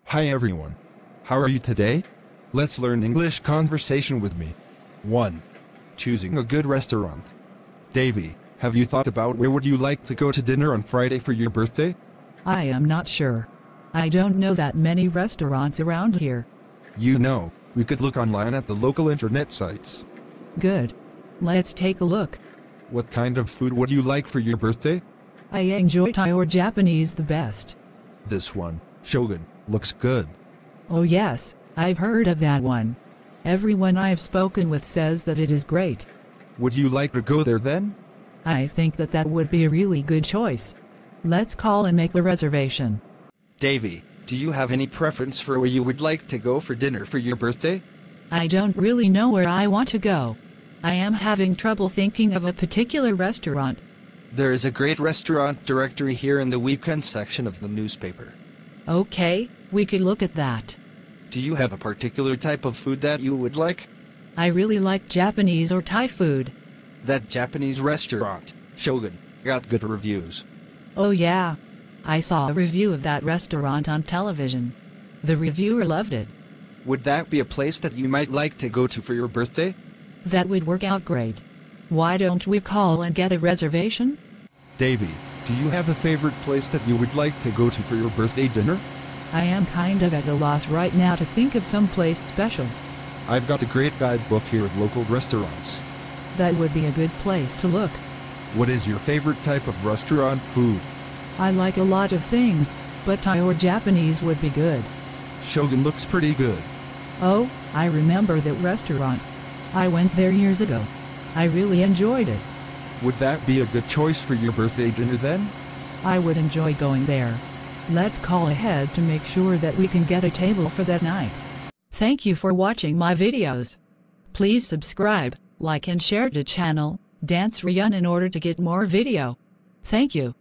Hi everyone. How are you today? Let's learn English conversation with me. 1. Choosing a good restaurant. Davy, have you thought about where would you like to go to dinner on Friday for your birthday? I am not sure. I don't know that many restaurants around here. You know, we could look online at the local internet sites. Good. Let's take a look. What kind of food would you like for your birthday? I enjoy Thai or Japanese the best. This one, Shogun, looks good. Oh yes, I've heard of that one. Everyone I've spoken with says that it is great. Would you like to go there then? I think that would be a really good choice. Let's call and make a reservation. Davy, do you have any preference for where you would like to go for dinner for your birthday? I don't really know where I want to go. I am having trouble thinking of a particular restaurant. There is a great restaurant directory here in the weekend section of the newspaper. Okay, we could look at that. Do you have a particular type of food that you would like? I really like Japanese or Thai food. That Japanese restaurant, Shogun, got good reviews. Oh yeah. I saw a review of that restaurant on television. The reviewer loved it. Would that be a place that you might like to go to for your birthday? That would work out great. Why don't we call and get a reservation? Davy, do you have a favorite place that you would like to go to for your birthday dinner? I am kind of at a loss right now to think of some place special. I've got a great guidebook here of local restaurants. That would be a good place to look. What is your favorite type of restaurant food? I like a lot of things, but Thai or Japanese would be good. Shogun looks pretty good. Oh, I remember that restaurant. I went there years ago. I really enjoyed it. Would that be a good choice for your birthday dinner then? I would enjoy going there. Let's call ahead to make sure that we can get a table for that night. Thank you for watching my videos. Please subscribe, like and share the channel, Dan Sreyoun in order to get more video. Thank you.